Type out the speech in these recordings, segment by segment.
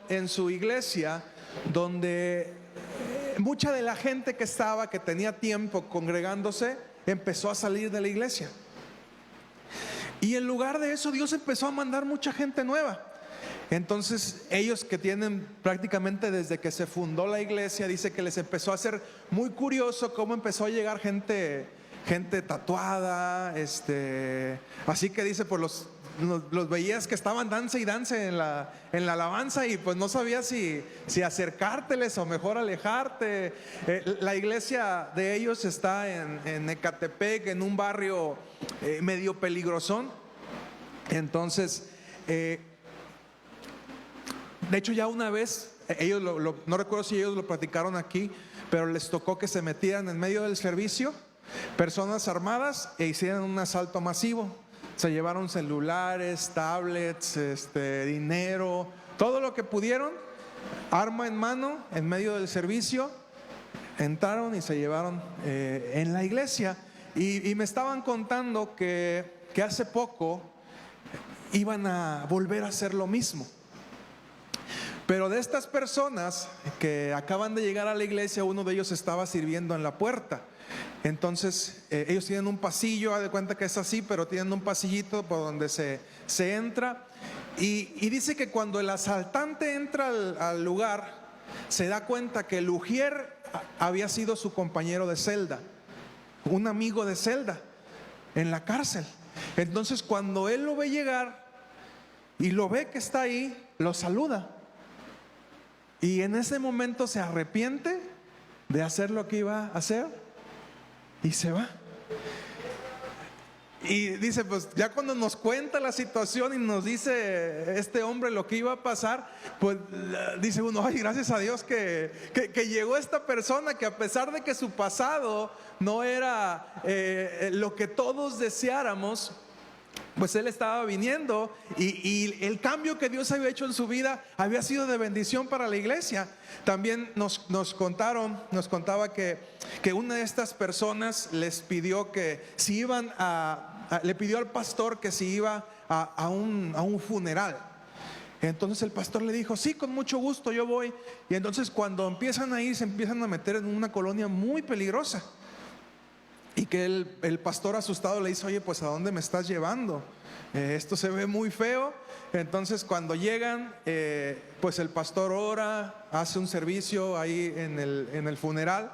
en su iglesia donde mucha de la gente que tenía tiempo congregándose, empezó a salir de la iglesia. Y en lugar de eso, Dios empezó a mandar mucha gente nueva. Entonces ellos, que tienen prácticamente desde que se fundó la iglesia, dice que les empezó a hacer muy curioso cómo empezó a llegar gente tatuada, así que dice, por los veías que estaban danza y danza en la alabanza, y pues no sabías si acercárteles o mejor alejarte. La iglesia de ellos está en Ecatepec, en un barrio medio peligrosón. Entonces de hecho, ya una vez ellos no recuerdo si ellos lo platicaron aquí, pero les tocó que se metieran en medio del servicio personas armadas e hicieran un asalto masivo. Se llevaron celulares, tablets, dinero, todo lo que pudieron, arma en mano, en medio del servicio. Entraron y se llevaron en la iglesia. Y me estaban contando que hace poco iban a volver a hacer lo mismo. Pero de estas personas que acaban de llegar a la iglesia, uno de ellos estaba sirviendo en la puerta. Entonces ellos tienen un pasillo, haz de cuenta que es así, pero tienen un pasillito por donde se entra. Y dice que cuando el asaltante entra al lugar, se da cuenta que el ujier había sido su compañero de celda, un amigo de celda en la cárcel. Entonces cuando él lo ve llegar y lo ve que está ahí, lo saluda. Y en ese momento se arrepiente de hacer lo que iba a hacer y se va. Y dice, pues ya cuando nos cuenta la situación y nos dice este hombre lo que iba a pasar, pues dice uno, ay, gracias a Dios que llegó esta persona, que a pesar de que su pasado no era lo que todos deseáramos, pues él estaba viniendo y el cambio que Dios había hecho en su vida había sido de bendición para la iglesia. También nos contaba que una de estas personas les pidió que si iban le pidió al pastor que si iba a un funeral. Entonces el pastor le dijo, sí, con mucho gusto, yo voy. Y entonces cuando empiezan a ir, se empiezan a meter en una colonia muy peligrosa. Y que el pastor asustado le dice, oye, pues ¿a dónde me estás llevando? Esto se ve muy feo. Entonces cuando llegan, pues el pastor ora, hace un servicio ahí en el funeral.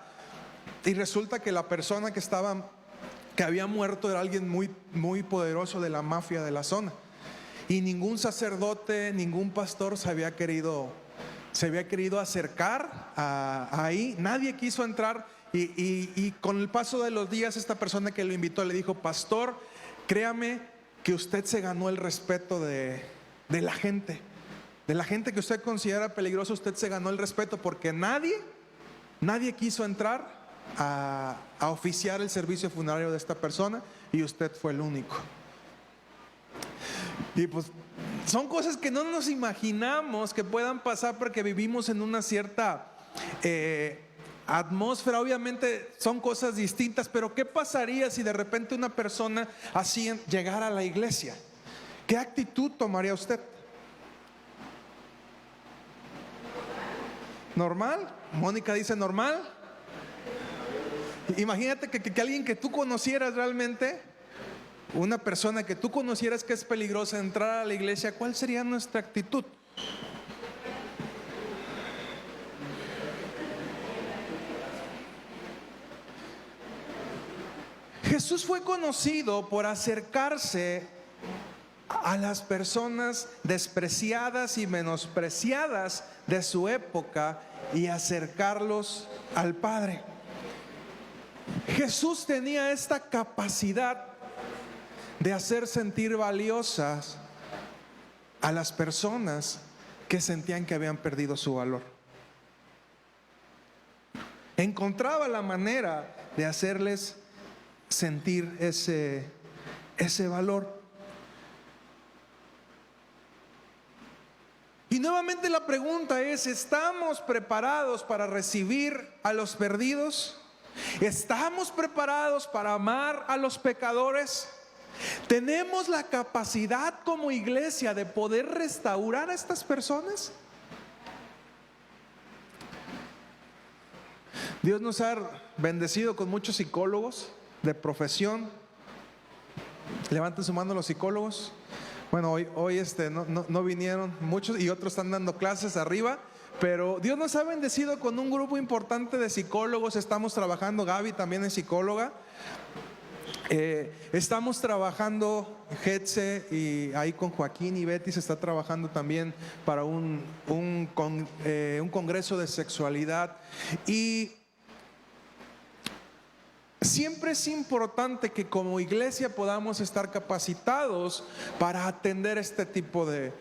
Y resulta que la persona que había muerto era alguien muy, muy poderoso de la mafia de la zona. Y ningún sacerdote, ningún pastor se había querido acercar ahí. Nadie quiso entrar. Y con el paso de los días, esta persona que lo invitó le dijo, pastor, créame que usted se ganó el respeto de la gente. De la gente que usted considera peligrosa, usted se ganó el respeto, porque nadie quiso entrar a oficiar el servicio funerario de esta persona, y usted fue el único. Y pues son cosas que no nos imaginamos que puedan pasar, porque vivimos en una cierta atmósfera. Obviamente son cosas distintas, pero ¿qué pasaría si de repente una persona así llegara a la iglesia? ¿Qué actitud tomaría usted? ¿Normal? Mónica dice normal. Imagínate que alguien que tú conocieras realmente, una persona que tú conocieras que es peligrosa, entrar a la iglesia, ¿cuál sería nuestra actitud? Jesús fue conocido por acercarse a las personas despreciadas y menospreciadas de su época y acercarlos al Padre. Jesús tenía esta capacidad de hacer sentir valiosas a las personas que sentían que habían perdido su valor. Encontraba la manera de hacerles sentir ese valor. Y nuevamente la pregunta es, ¿estamos preparados para recibir a los perdidos? ¿Estamos preparados para amar a los pecadores? ¿Tenemos la capacidad como iglesia de poder restaurar a estas personas? Dios nos ha bendecido con muchos psicólogos de profesión. Levanten su mano los psicólogos. Bueno, hoy no vinieron muchos y otros están dando clases arriba, pero Dios nos ha bendecido con un grupo importante de psicólogos. Estamos trabajando, Gaby también es psicóloga. Estamos trabajando, Getse, y ahí con Joaquín y Betty se está trabajando también para un congreso de sexualidad. Y siempre es importante que como iglesia podamos estar capacitados para atender este tipo de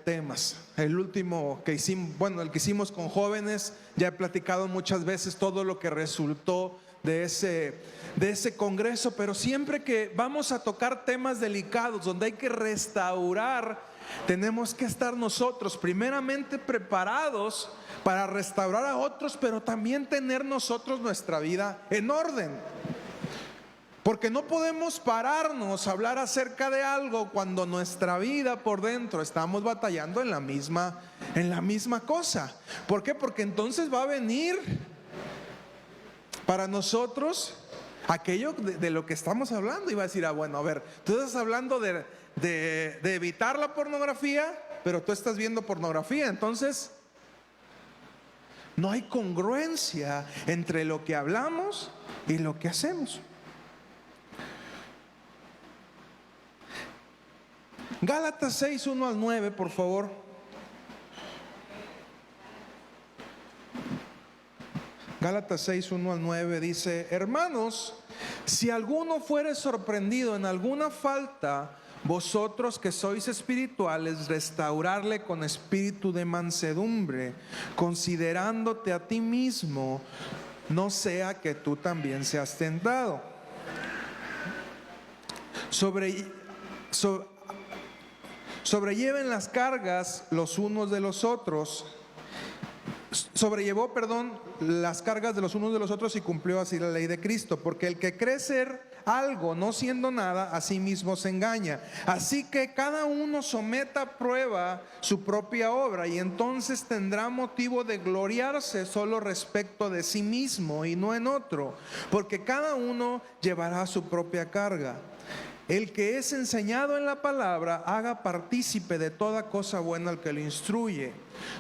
temas. El último que hicimos, el que hicimos con jóvenes, ya he platicado muchas veces todo lo que resultó de ese congreso, pero siempre que vamos a tocar temas delicados donde hay que restaurar, tenemos que estar nosotros primeramente preparados para restaurar a otros, pero también tener nosotros nuestra vida en orden. Porque no podemos pararnos a hablar acerca de algo cuando nuestra vida por dentro estamos batallando en la misma cosa. ¿Por qué? Porque entonces va a venir para nosotros aquello de lo que estamos hablando, y va a decir, bueno, a ver, tú estás hablando de evitar la pornografía, pero tú estás viendo pornografía. Entonces no hay congruencia entre lo que hablamos y lo que hacemos. Gálatas 6, 1 al 9, por favor. Gálatas 6, 1 al 9 dice: hermanos, si alguno fuere sorprendido en alguna falta, vosotros que sois espirituales, restaurarle con espíritu de mansedumbre, considerándote a ti mismo, no sea que tú también seas tentado. Sobrelleven las cargas los unos de los otros. Sobrellevó, las cargas de los unos de los otros y cumplió así la ley de Cristo. Porque el que cree ser algo no siendo nada, a sí mismo se engaña. Así que cada uno someta a prueba su propia obra, y entonces tendrá motivo de gloriarse solo respecto de sí mismo y no en otro, porque cada uno llevará su propia carga. El que es enseñado en la palabra, haga partícipe de toda cosa buena al que lo instruye.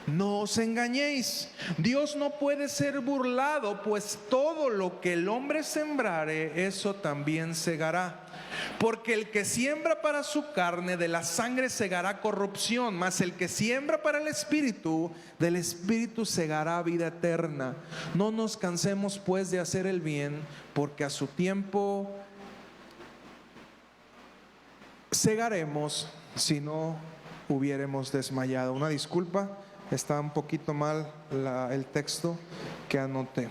No os engañéis, Dios no puede ser burlado, pues todo lo que el hombre sembrare, eso también segará. Porque el que siembra para su carne, de la sangre segará corrupción, mas el que siembra para el Espíritu, del Espíritu segará vida eterna. No nos cansemos pues de hacer el bien, porque a su tiempo segaremos si no hubiéramos desmayado. Una disculpa, está un poquito mal el texto que anoté.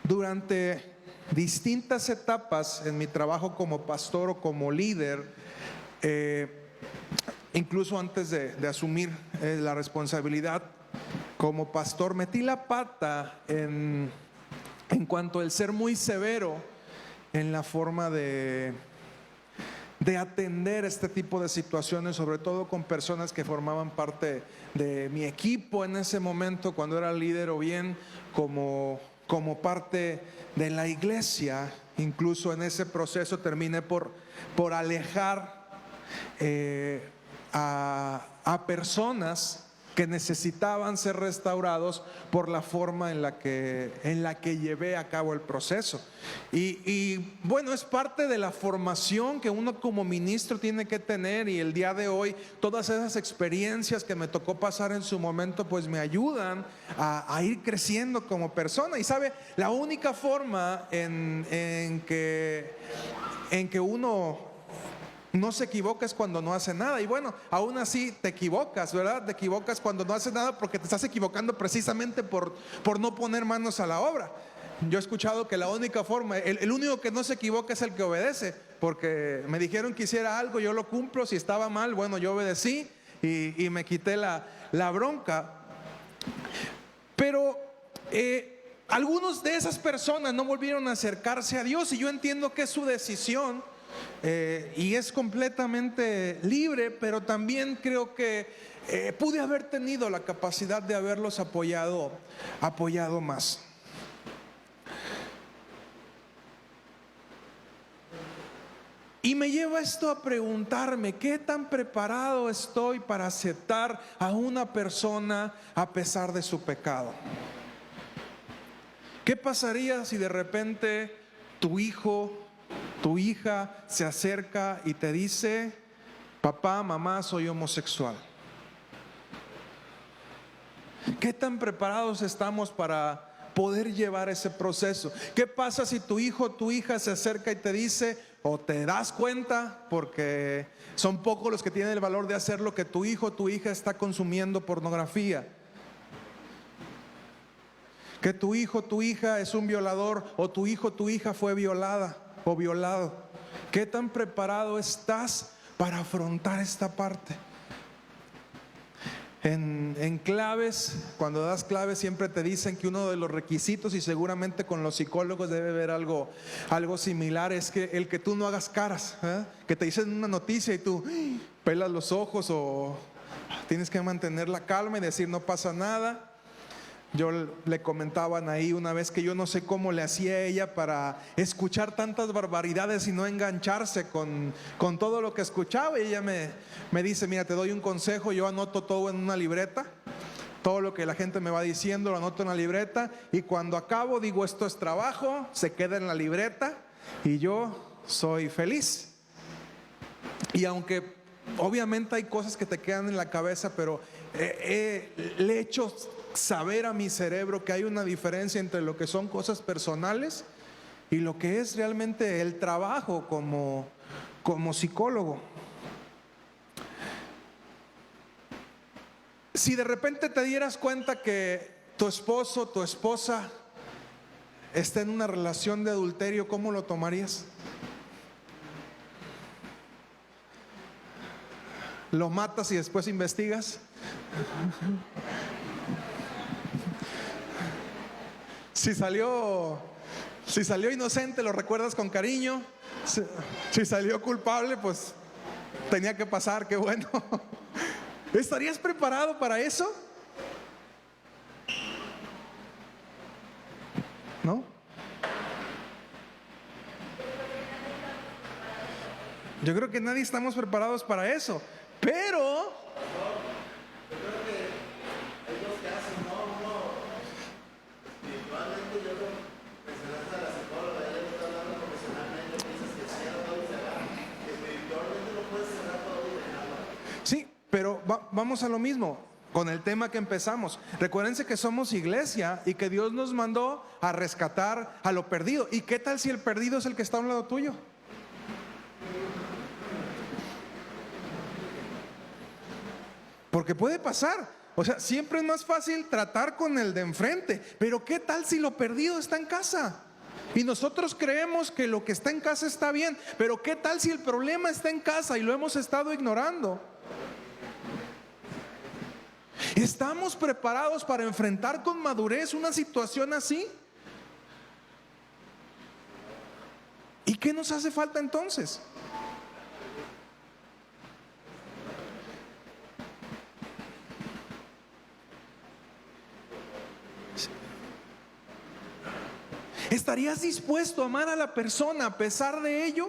Durante distintas etapas en mi trabajo como pastor o como líder, incluso antes de asumir la responsabilidad como pastor, metí la pata en cuanto al ser muy severo en la forma de atender este tipo de situaciones, sobre todo con personas que formaban parte de mi equipo en ese momento, cuando era líder, o bien como parte de la iglesia. Incluso en ese proceso terminé por alejar a personas que necesitaban ser restaurados por la forma en la que llevé a cabo el proceso. Y bueno, es parte de la formación que uno como ministro tiene que tener, y el día de hoy todas esas experiencias que me tocó pasar en su momento pues me ayudan a ir creciendo como persona. Y sabe, la única forma en que uno no se equivoca es cuando no hace nada. Y bueno, aún así te equivocas, ¿verdad? Te equivocas cuando no haces nada, porque te estás equivocando precisamente por no poner manos a la obra. Yo he escuchado que la única forma, el único que no se equivoca es el que obedece, porque me dijeron que hiciera algo, yo lo cumplo. Si estaba mal, bueno, yo obedecí y me quité la bronca. Pero algunos de esas personas no volvieron a acercarse a Dios, y yo entiendo que es su decisión. y es completamente libre, pero también creo que pude haber tenido la capacidad de haberlos apoyado más. Y me lleva esto a preguntarme, ¿qué tan preparado estoy para aceptar a una persona a pesar de su pecado? ¿Qué pasaría si de repente tu hijo, tu hija se acerca y te dice: papá, mamá, soy homosexual? ¿Qué tan preparados estamos para poder llevar ese proceso? ¿Qué pasa si tu hijo o tu hija se acerca y te dice, o te das cuenta, porque son pocos los que tienen el valor de hacerlo, que tu hijo o tu hija está consumiendo pornografía? Que tu hijo o tu hija es un violador, o tu hijo o tu hija fue violada o violado. ¿Qué tan preparado estás para afrontar esta parte? En claves, cuando das claves, siempre te dicen que uno de los requisitos, y seguramente con los psicólogos debe haber algo similar, es que el que tú no hagas caras, que te dicen una noticia y tú pelas los ojos, o tienes que mantener la calma y decir no pasa nada. Yo le comentaban ahí una vez que yo no sé cómo le hacía a ella para escuchar tantas barbaridades y no engancharse con todo lo que escuchaba. Y ella me dice: mira, te doy un consejo, yo anoto todo en una libreta, todo lo que la gente me va diciendo lo anoto en la libreta, y cuando acabo digo esto es trabajo, se queda en la libreta y yo soy feliz. Y aunque obviamente hay cosas que te quedan en la cabeza, pero le he hecho saber a mi cerebro que hay una diferencia entre lo que son cosas personales y lo que es realmente el trabajo como psicólogo. Si de repente te dieras cuenta que tu esposo, tu esposa está en una relación de adulterio, ¿cómo lo tomarías? ¿Lo matas y después investigas? Si salió inocente, lo recuerdas con cariño. Si salió culpable, pues tenía que pasar, qué bueno. ¿Estarías preparado para eso? ¿No? Yo creo que nadie estamos preparados para eso, pero sí, pero vamos a lo mismo con el tema que empezamos. Recuérdense que somos iglesia y que Dios nos mandó a rescatar a lo perdido. ¿Y qué tal si el perdido es el que está a un lado tuyo? Porque puede pasar. O sea, siempre es más fácil tratar con el de enfrente, pero ¿qué tal si lo perdido está en casa? Y nosotros creemos que lo que está en casa está bien, pero ¿qué tal si el problema está en casa y lo hemos estado ignorando? ¿Estamos preparados para enfrentar con madurez una situación así? ¿Y qué nos hace falta entonces? ¿Estarías dispuesto a amar a la persona a pesar de ello?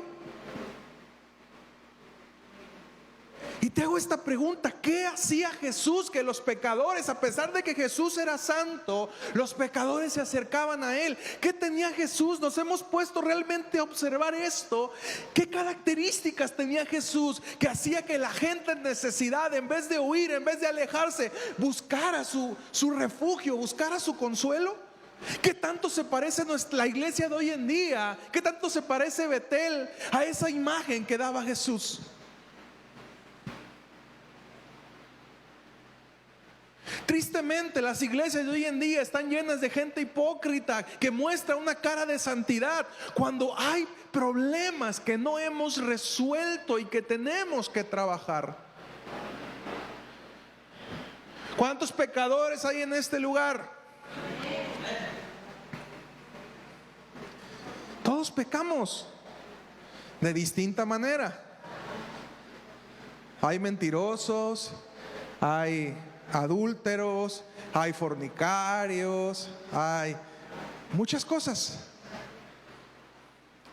Y te hago esta pregunta: ¿qué hacía Jesús que los pecadores, a pesar de que Jesús era santo, los pecadores se acercaban a Él? ¿Qué tenía Jesús? Nos hemos puesto realmente a observar esto. ¿Qué características tenía Jesús que hacía que la gente en necesidad, en vez de huir, en vez de alejarse, buscara su refugio, buscara su consuelo? ¿Qué tanto se parece la iglesia de hoy en día? ¿Qué tanto se parece Betel a esa imagen que daba Jesús? Tristemente, las iglesias de hoy en día están llenas de gente hipócrita que muestra una cara de santidad cuando hay problemas que no hemos resuelto y que tenemos que trabajar. ¿Cuántos pecadores hay en este lugar? Todos pecamos. de distinta manera. Hay mentirosos, hay adúlteros, hay fornicarios, hay muchas cosas.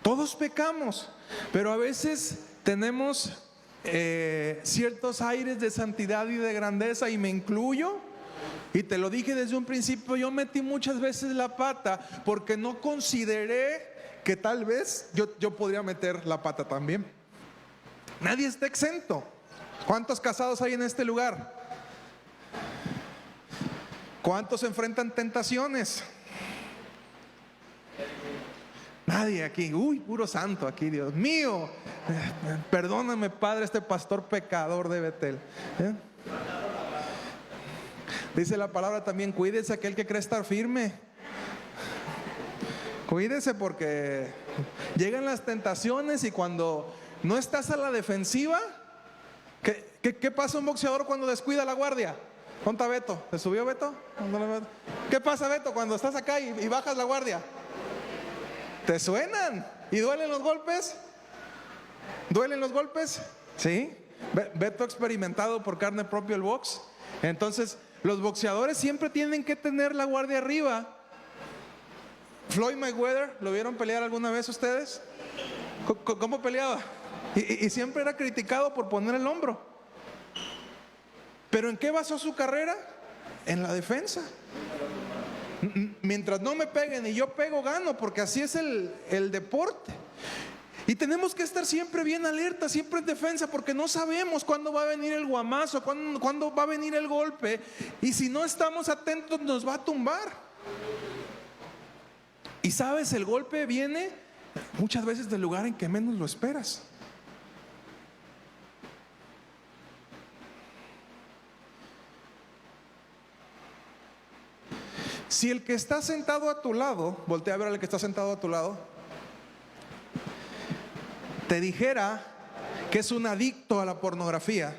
Todos pecamos, pero a veces tenemos ciertos aires de santidad y de grandeza, y me incluyo. Y te lo dije desde un principio, yo metí muchas veces la pata porque no consideré que tal vez yo podría meter la pata también. Nadie está exento. ¿Cuántos casados hay en este lugar? ¿Cuántos enfrentan tentaciones? Nadie aquí. Uy, puro santo aquí, Dios mío. Perdóname, Padre, este pastor pecador de Betel. Dice la palabra también: cuídese aquel que cree estar firme. Cuídese, porque llegan las tentaciones y cuando no estás a la defensiva, ¿qué pasa un boxeador cuando descuida la guardia? ¿Dónde está Beto? ¿Se subió Beto? ¿Qué pasa, Beto, cuando estás acá y bajas la guardia? ¿Te suenan? ¿Y duelen los golpes? ¿Duelen los golpes? ¿Sí? Beto ha experimentado por carne propia el box. Entonces, los boxeadores siempre tienen que tener la guardia arriba. Floyd Mayweather, ¿lo vieron pelear alguna vez ustedes? ¿Cómo peleaba? Y siempre era criticado por poner el hombro. ¿Pero en qué basó su carrera? En la defensa. Mientras no me peguen y yo pego, gano, porque así es el deporte. Y tenemos que estar siempre bien alerta, siempre en defensa, porque no sabemos cuándo va a venir el guamazo, cuándo va a venir el golpe. Y si no estamos atentos, nos va a tumbar. Y sabes, el golpe viene muchas veces del lugar en que menos lo esperas. Si el que está sentado a tu lado, voltea a ver al que está sentado a tu lado, te dijera que es un adicto a la pornografía,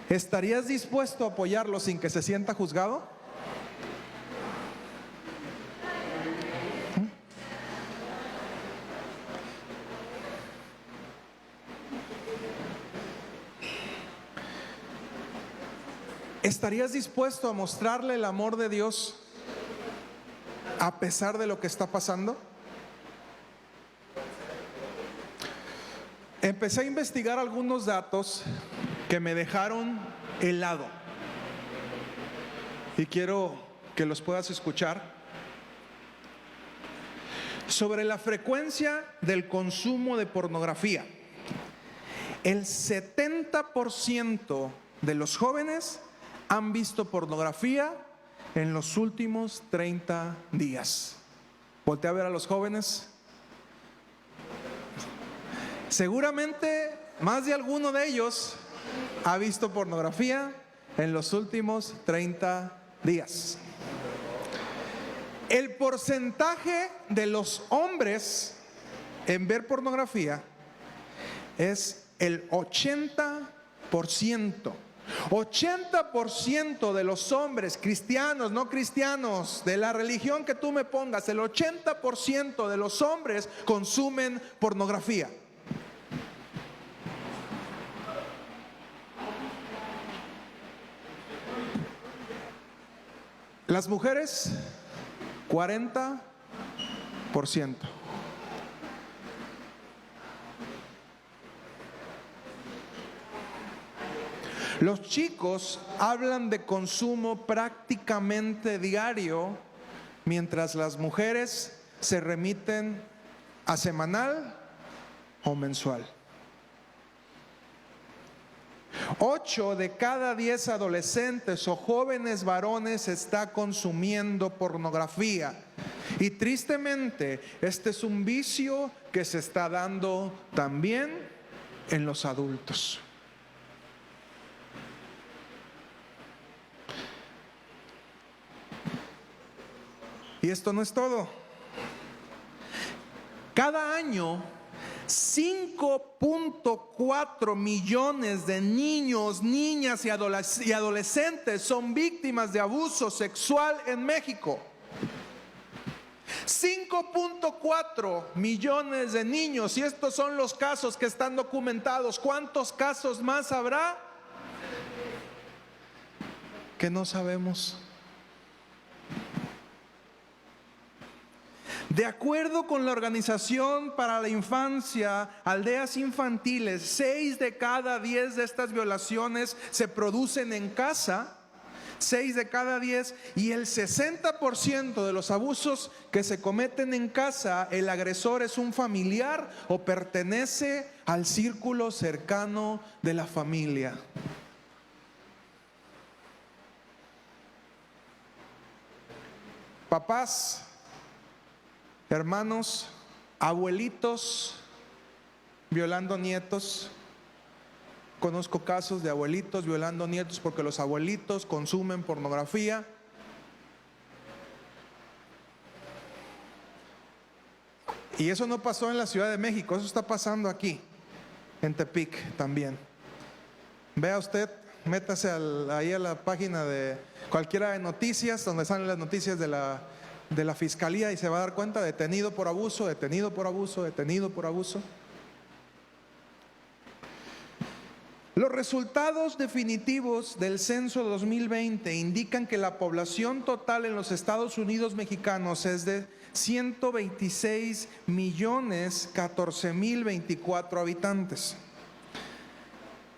¿estarías dispuesto a apoyarlo sin que se sienta juzgado? ¿Estarías dispuesto a mostrarle el amor de Dios a pesar de lo que está pasando? Empecé a investigar algunos datos que me dejaron helado y quiero que los puedas escuchar. Sobre la frecuencia del consumo de pornografía. El 70% de los jóvenes han visto pornografía en los últimos 30 días. Voltea a ver a los jóvenes. Seguramente más de alguno de ellos ha visto pornografía en los últimos 30 días. El porcentaje de los hombres en ver pornografía es el 80%. 80% de los hombres, cristianos, no cristianos, de la religión que tú me pongas, el 80% de los hombres consumen pornografía. Las mujeres, 40%. Los chicos hablan de consumo prácticamente diario, mientras las mujeres se remiten a semanal o mensual. 8 de cada 10 adolescentes o jóvenes varones está consumiendo pornografía. Y tristemente, este es un vicio que se está dando también en los adultos. Y esto no es todo. Cada año 5.4 millones de niños, niñas y adolescentes son víctimas de abuso sexual en México. 5.4 millones de niños, y estos son los casos que están documentados. ¿Cuántos casos más habrá que no sabemos? De acuerdo con la Organización para la Infancia, Aldeas Infantiles, 6 de cada 10 de estas violaciones se producen en casa. 6 de cada 10, y el 60% de los abusos que se cometen en casa, el agresor es un familiar o pertenece al círculo cercano de la familia. Papás, hermanos, abuelitos violando nietos. Conozco casos de abuelitos violando nietos porque los abuelitos consumen pornografía. Y eso no pasó en la Ciudad de México, eso está pasando aquí, en Tepic también. Vea usted, métase ahí a la página de cualquiera de noticias, donde salen las noticias de la Fiscalía, y se va a dar cuenta: detenido por abuso, detenido por abuso, detenido por abuso. Los resultados definitivos del censo de 2020 indican que la población total en los Estados Unidos mexicanos es de 126.014.024 habitantes.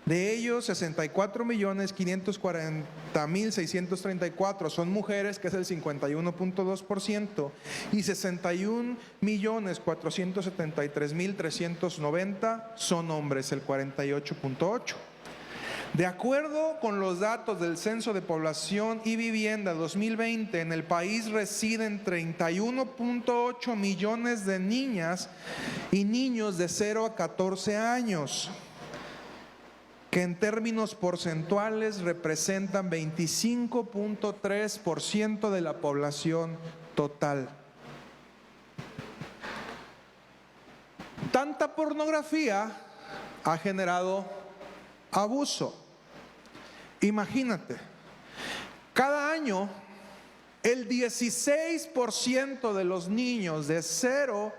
De ellos, 64.540.634 son mujeres, que es el 51.2%, y 61.473.390 son hombres, el 48.8%. De acuerdo con los datos del Censo de Población y Vivienda 2020, en el país residen 31.8 millones de niñas y niños de 0 a 14 años, que en términos porcentuales representan 25.3% de la población total. Tanta pornografía ha generado abuso. Imagínate, cada año el 16% de los niños de 0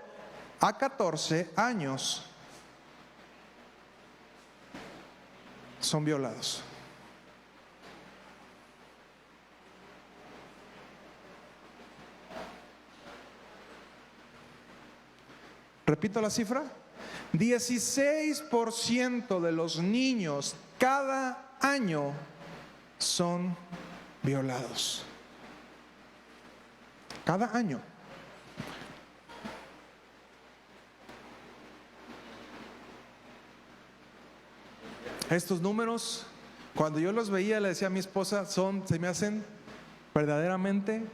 a 14 años son violados. Repito la cifra: 16% de los niños cada año son violados. Cada año. Estos números, cuando yo los veía, le decía a mi esposa, se me hacen verdaderamente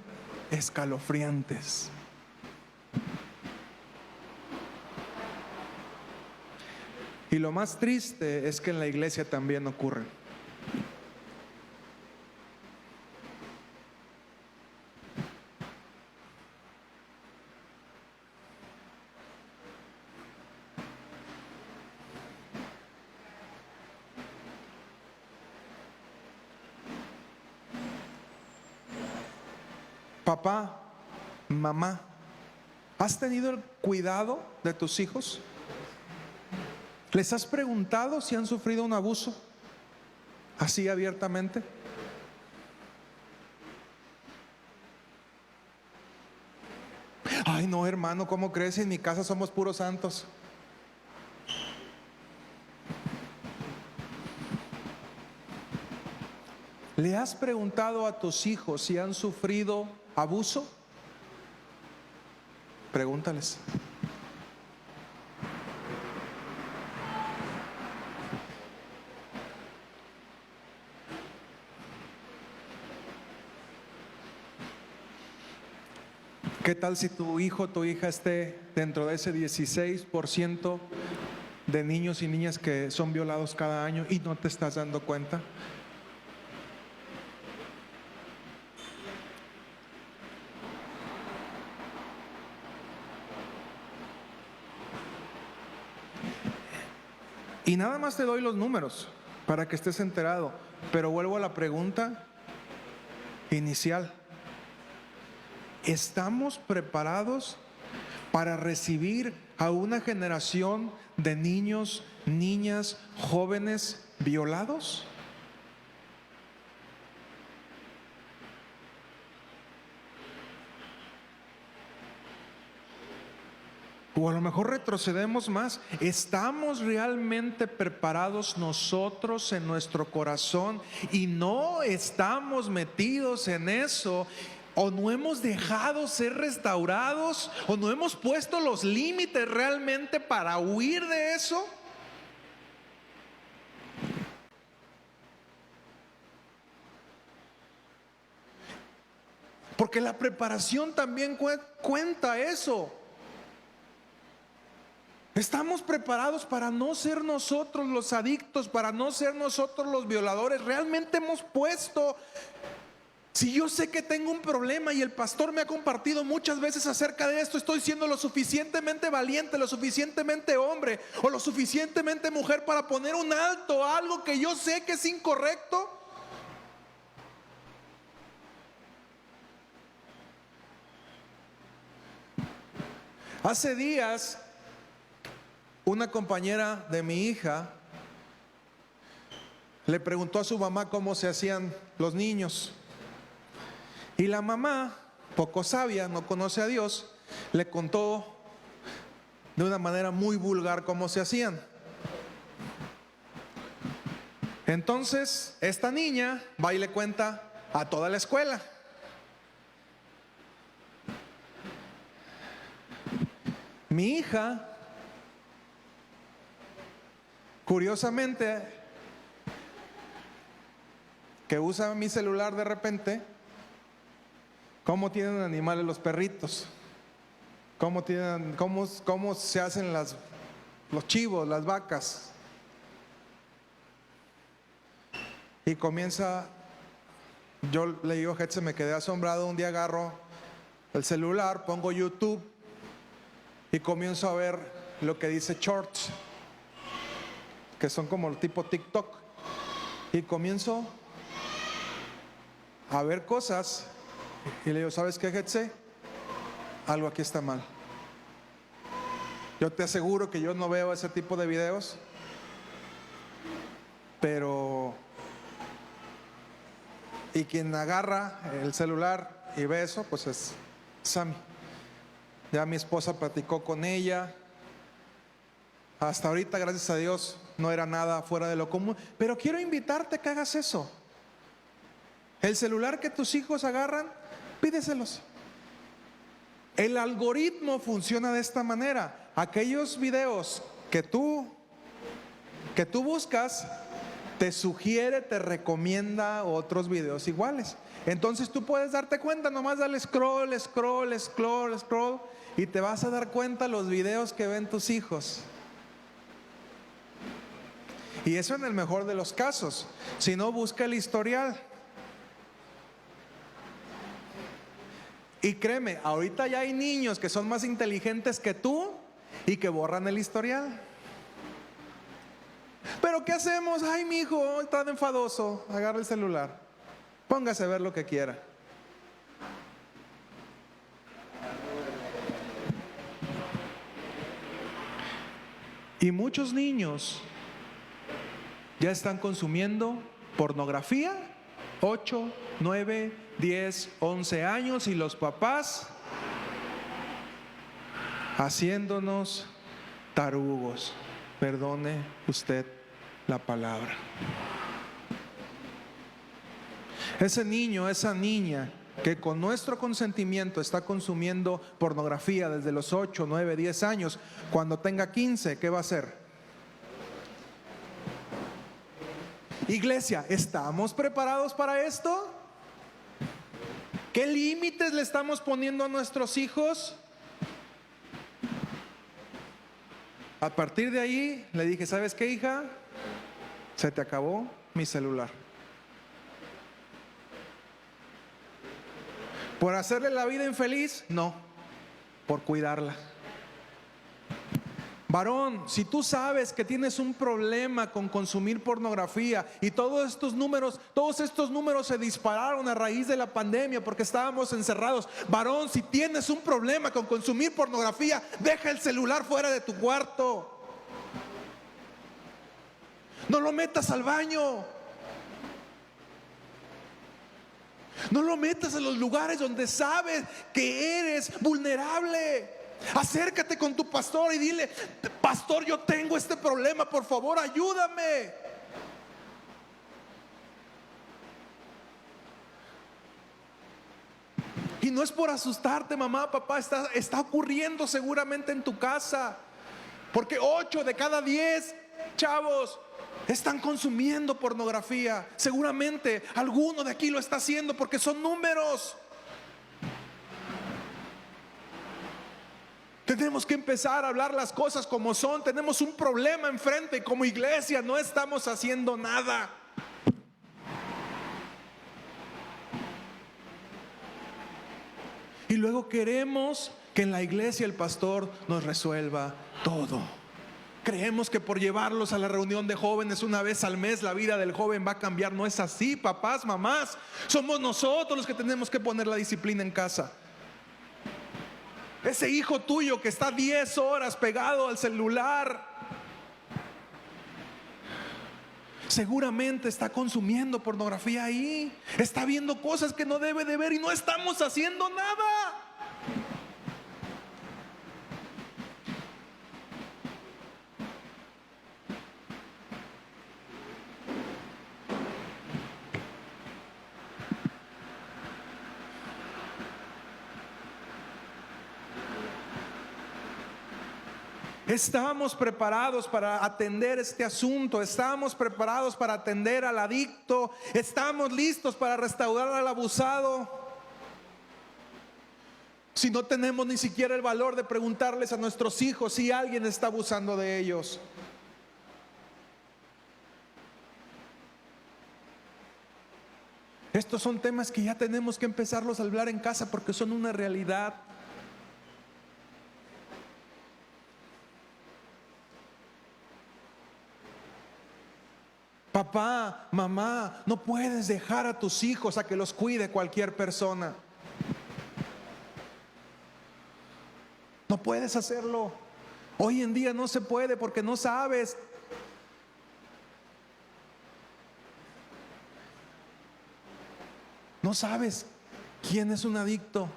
escalofriantes. Y lo más triste es que en la iglesia también ocurre. Papá, mamá, ¿has tenido el cuidado de tus hijos? ¿Les has preguntado si han sufrido un abuso así abiertamente? Ay, no, hermano, ¿cómo crees? En mi casa somos puros santos. ¿Le has preguntado a tus hijos si han sufrido abuso? Pregúntales. ¿Qué tal si tu hijo o tu hija esté dentro de ese 16% de niños y niñas que son violados cada año y no te estás dando cuenta? Y nada más te doy los números para que estés enterado, pero vuelvo a la pregunta inicial. ¿estamos preparados para recibir a una generación de niños, niñas, jóvenes violados? O a lo mejor retrocedemos más. ¿Estamos realmente preparados nosotros en nuestro corazón y no estamos metidos en eso? ¿O no hemos dejado ser restaurados? ¿O no hemos puesto los límites realmente para huir de eso? Porque la preparación también cuenta eso. ¿Estamos preparados para no ser nosotros los adictos, para no ser nosotros los violadores? ¿Realmente hemos puesto? Si yo sé que tengo un problema y el pastor me ha compartido muchas veces acerca de esto, ¿estoy siendo lo suficientemente valiente, lo suficientemente hombre o lo suficientemente mujer para poner un alto a algo que yo sé que es incorrecto? Hace días, una compañera de mi hija le preguntó a su mamá cómo se hacían los niños. Y la mamá, poco sabia, no conoce a Dios, le contó de una manera muy vulgar cómo se hacían. Entonces, esta niña va y le cuenta a toda la escuela. Mi hija, curiosamente, que usa mi celular de repente, ¿cómo tienen animales los perritos? ¿Cómo se hacen los chivos, las vacas? Y comienza, yo le digo, se me quedé asombrado, un día agarro el celular, pongo YouTube y comienzo a ver lo que dice shorts, que son como el tipo TikTok, y comienzo a ver cosas y le digo, ¿sabes qué, Getse? Algo aquí está mal. Yo te aseguro que yo no veo ese tipo de videos, pero y quien agarra el celular y ve eso, pues es Sammy. Ya mi esposa platicó con ella. Hasta ahorita, gracias a Dios, no era nada fuera de lo común. Pero quiero invitarte a que hagas eso. El celular que tus hijos agarran, pídeselos. El algoritmo funciona de esta manera. Aquellos videos que tú buscas, te sugiere, te recomienda otros videos iguales. Entonces tú puedes darte cuenta, nomás dale scroll, scroll, scroll, scroll, y te vas a dar cuenta los videos que ven tus hijos. Y eso en el mejor de los casos. Si no, busca el historial. Y créeme, ahorita ya hay niños que son más inteligentes que tú y que borran el historial. Pero ¿qué hacemos? Ay, mi hijo está enfadoso. Agarra el celular. Póngase a ver lo que quiera. Y muchos niños ya están consumiendo pornografía, 8, 9, 10, 11 años, y los papás haciéndonos tarugos. Perdone usted la palabra. Ese niño, esa niña que con nuestro consentimiento está consumiendo pornografía desde los 8, 9, 10 años, cuando tenga 15, ¿qué va a hacer? Iglesia, ¿estamos preparados para esto? ¿Qué límites le estamos poniendo a nuestros hijos? A partir de ahí le dije, ¿sabes qué, hija? Se te acabó mi celular. ¿Por hacerle la vida infeliz? No, por cuidarla. Varón, si tú sabes que tienes un problema con consumir pornografía y todos estos números se dispararon a raíz de la pandemia porque estábamos encerrados. Varón, si tienes un problema con consumir pornografía, deja el celular fuera de tu cuarto. No lo metas al baño. No lo metas en los lugares donde sabes que eres vulnerable. Acércate con tu pastor y dile: pastor, yo tengo este problema, por favor, ayúdame. Y no es por asustarte, mamá, papá, está ocurriendo seguramente en tu casa. Porque 8 de cada 10 chavos están consumiendo pornografía. Seguramente alguno de aquí lo está haciendo porque son números. Tenemos que empezar a hablar las cosas como son. Tenemos un problema enfrente y como iglesia no estamos haciendo nada. Y luego queremos que en la iglesia el pastor nos resuelva todo. Creemos que por llevarlos a la reunión de jóvenes una vez al mes la vida del joven va a cambiar. No es así, papás, mamás. Somos nosotros los que tenemos que poner la disciplina en casa. Ese hijo tuyo que está 10 horas pegado al celular, seguramente está consumiendo pornografía ahí. Está viendo cosas que no debe de ver y no estamos haciendo nada. Estamos preparados para atender este asunto. Estamos preparados para atender al adicto. Estamos listos para restaurar al abusado. Si no tenemos ni siquiera el valor de preguntarles a nuestros hijos si alguien está abusando de ellos. Estos son temas que ya tenemos que empezarlos a hablar en casa porque son una realidad. Papá, mamá, no puedes dejar a tus hijos a que los cuide cualquier persona. No puedes hacerlo. Hoy en día no se puede porque no sabes. No sabes quién es un adicto.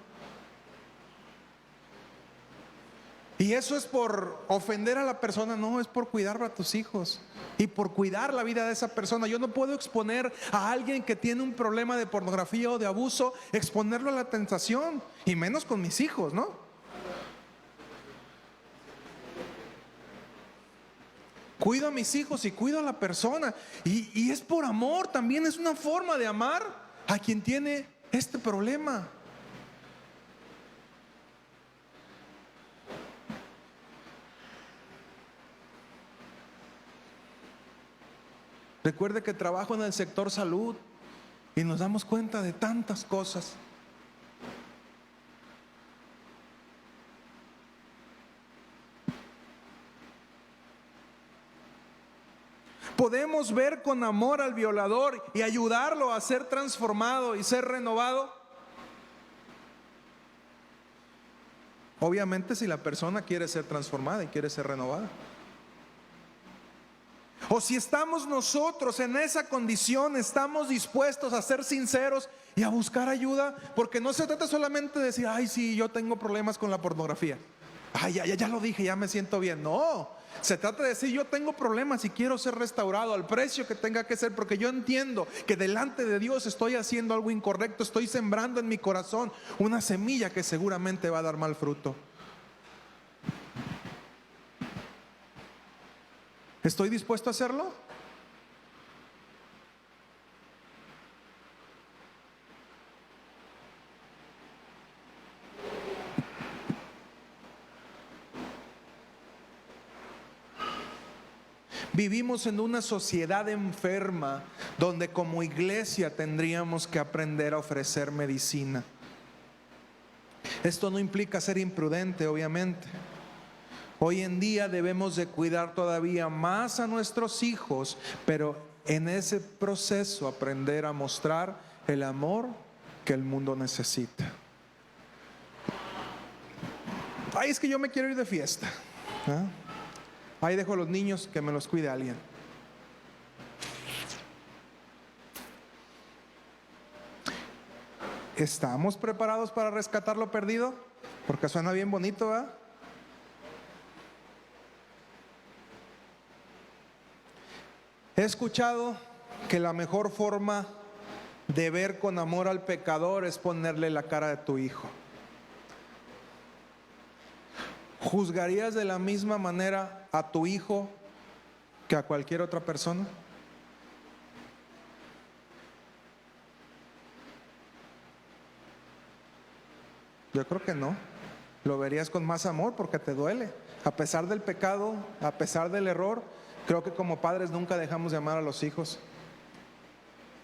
Y eso es por ofender a la persona, no, es por cuidar a tus hijos y por cuidar la vida de esa persona. Yo no puedo exponer a alguien que tiene un problema de pornografía o de abuso, exponerlo a la tentación, y menos con mis hijos, ¿no? Cuido a mis hijos y cuido a la persona, y es por amor, también es una forma de amar a quien tiene este problema. Recuerde que trabajo en el sector salud y nos damos cuenta de tantas cosas. ¿Podemos ver con amor al violador y ayudarlo a ser transformado y ser renovado? Obviamente, si la persona quiere ser transformada y quiere ser renovada. O si estamos nosotros en esa condición, estamos dispuestos a ser sinceros y a buscar ayuda, porque no se trata solamente de decir: ay, sí, yo tengo problemas con la pornografía. Ay, ya lo dije, ya me siento bien. No, se trata de decir: yo tengo problemas y quiero ser restaurado al precio que tenga que ser, porque yo entiendo que delante de Dios estoy haciendo algo incorrecto, estoy sembrando en mi corazón una semilla que seguramente va a dar mal fruto. ¿Estoy dispuesto a hacerlo? Vivimos en una sociedad enferma donde como iglesia tendríamos que aprender a ofrecer medicina. Esto no implica ser imprudente, obviamente. Hoy en día debemos de cuidar todavía más a nuestros hijos, pero en ese proceso aprender a mostrar el amor que el mundo necesita. Ay, es que yo me quiero ir de fiesta. Ahí dejo a los niños, que me los cuide alguien. ¿Estamos preparados para rescatar lo perdido? Porque suena bien bonito, ¿verdad? He escuchado que la mejor forma de ver con amor al pecador es ponerle la cara de tu hijo. ¿Juzgarías de la misma manera a tu hijo que a cualquier otra persona? Yo creo que no. Lo verías con más amor porque te duele. A pesar del pecado, a pesar del error, creo que como padres nunca dejamos de amar a los hijos,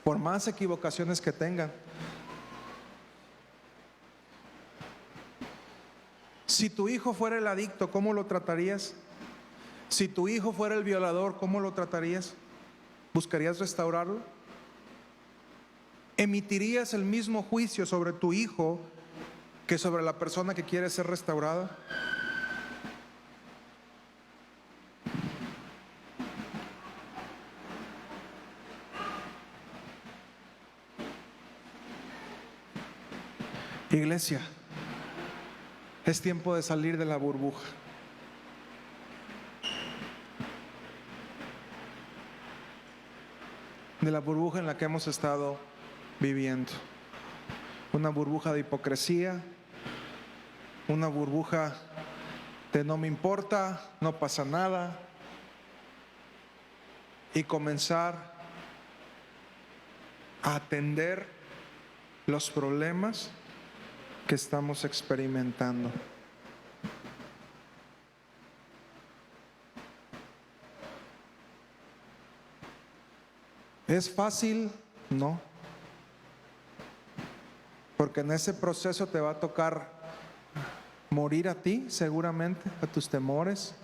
por más equivocaciones que tengan. Si tu hijo fuera el adicto, ¿cómo lo tratarías? Si tu hijo fuera el violador, ¿cómo lo tratarías? ¿Buscarías restaurarlo? ¿Emitirías el mismo juicio sobre tu hijo que sobre la persona que quiere ser restaurada? Iglesia, es tiempo de salir de la burbuja. De la burbuja en la que hemos estado viviendo. Una burbuja de hipocresía, una burbuja de no me importa, no pasa nada, y comenzar a atender los problemas que estamos experimentando. ¿Es fácil? No. Porque en ese proceso te va a tocar morir a ti, seguramente, a tus temores.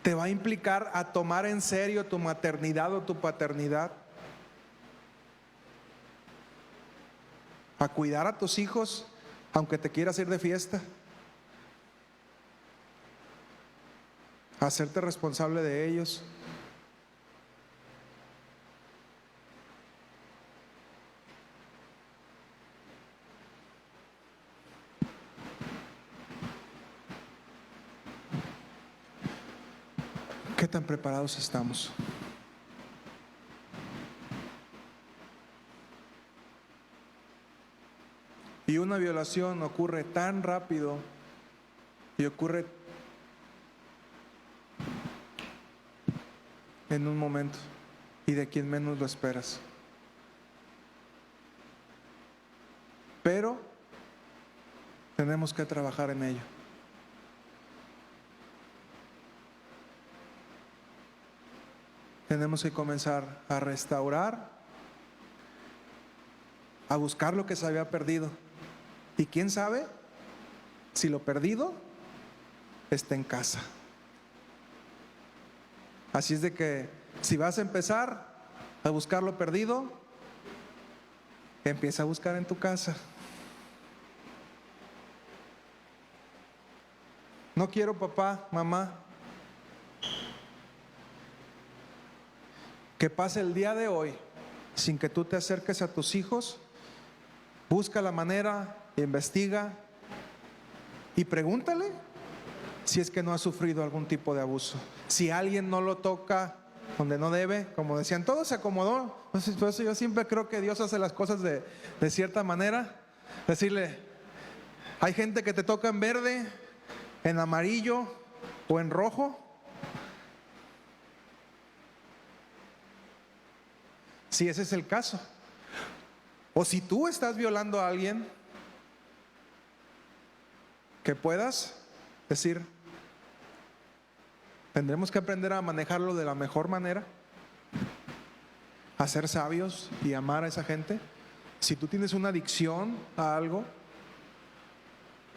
Te va a implicar a tomar en serio tu maternidad o tu paternidad. A cuidar a tus hijos, aunque te quieras ir de fiesta. A hacerte responsable de ellos. ¿Qué tan preparados estamos? Y una violación ocurre tan rápido y ocurre en un momento y de quien menos lo esperas. Pero tenemos que trabajar en ello. Tenemos que comenzar a restaurar, a buscar lo que se había perdido. Y quién sabe si lo perdido está en casa. Así es de que si vas a empezar a buscar lo perdido, empieza a buscar en tu casa. No quiero, papá, mamá, que pase el día de hoy sin que tú te acerques a tus hijos. Busca la manera, investiga y pregúntale si es que no ha sufrido algún tipo de abuso. Si alguien no lo toca donde no debe, como decían, todo se acomodó. Entonces, por eso yo siempre creo que Dios hace las cosas de cierta manera. Decirle, hay gente que te toca en verde, en amarillo o en rojo. Si ese es el caso. O si tú estás violando a alguien, que puedas decir, tendremos que aprender a manejarlo de la mejor manera, a ser sabios y amar a esa gente. Si tú tienes una adicción a algo,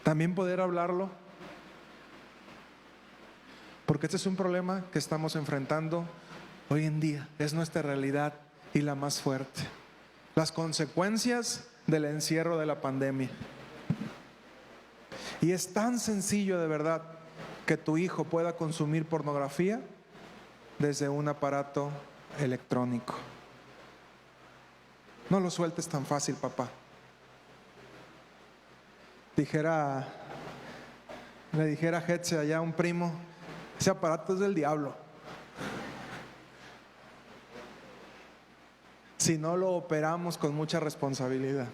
También poder hablarlo, porque este es un problema que estamos enfrentando hoy en día. Es nuestra realidad y la más fuerte. Las consecuencias del encierro de la pandemia. Y es tan sencillo de verdad que tu hijo pueda consumir pornografía desde un aparato electrónico. No lo sueltes tan fácil, papá. Le dijera a Hetze allá, un primo, ese aparato es del diablo. Si no lo operamos con mucha responsabilidad.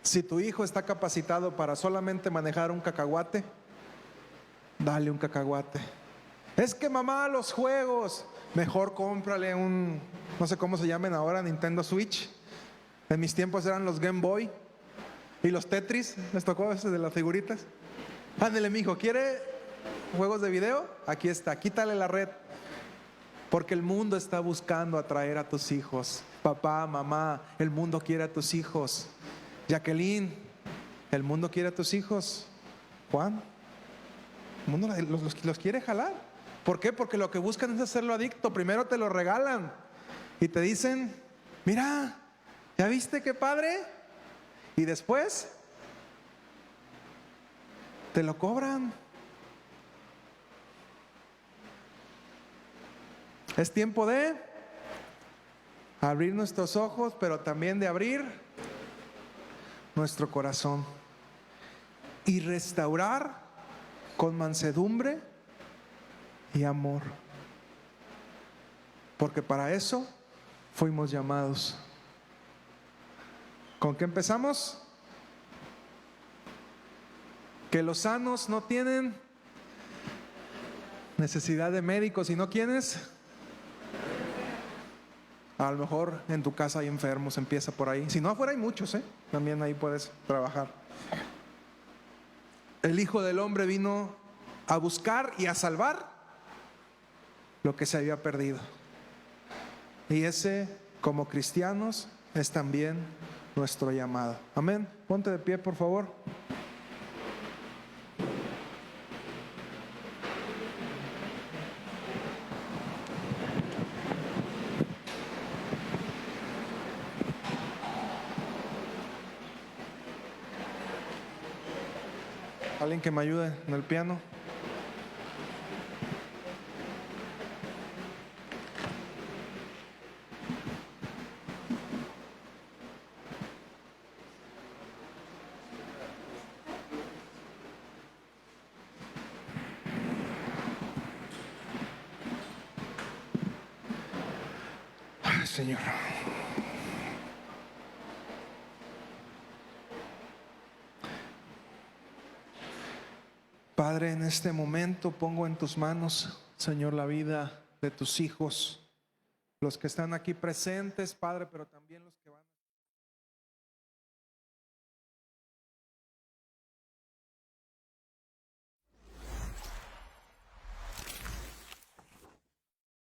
Si tu hijo está capacitado para solamente manejar un cacahuate, dale un cacahuate. Es que mamá, los juegos, mejor cómprale un, no sé cómo se llaman ahora, Nintendo Switch. En mis tiempos eran los Game Boy y los Tetris. ¿Les tocó ese de las figuritas? Ándale, mijo, ¿quiere juegos de video? Aquí está, quítale la red. Porque el mundo está buscando atraer a tus hijos. Papá, mamá, el mundo quiere a tus hijos. Jacqueline, el mundo quiere a tus hijos. Juan, el mundo los quiere jalar. ¿Por qué? Porque lo que buscan es hacerlo adicto. Primero te lo regalan y te dicen, mira, ¿ya viste qué padre? Y después te lo cobran. Es tiempo de abrir nuestros ojos, pero también de abrir nuestro corazón y restaurar con mansedumbre y amor, porque para eso fuimos llamados. ¿Con qué empezamos? Que los sanos no tienen necesidad de médicos, sino ¿quiénes? A lo mejor en tu casa hay enfermos, empieza por ahí. Si no, afuera hay muchos, también ahí puedes trabajar. El Hijo del Hombre vino a buscar y a salvar lo que se había perdido. Y ese, como cristianos, es también nuestro llamado. Amén. Ponte de pie, por favor. Alguien que me ayude en el piano. Ay, Señor. Padre, en este momento pongo en tus manos, Señor, la vida de tus hijos, los que están aquí presentes, Padre, pero también los que van a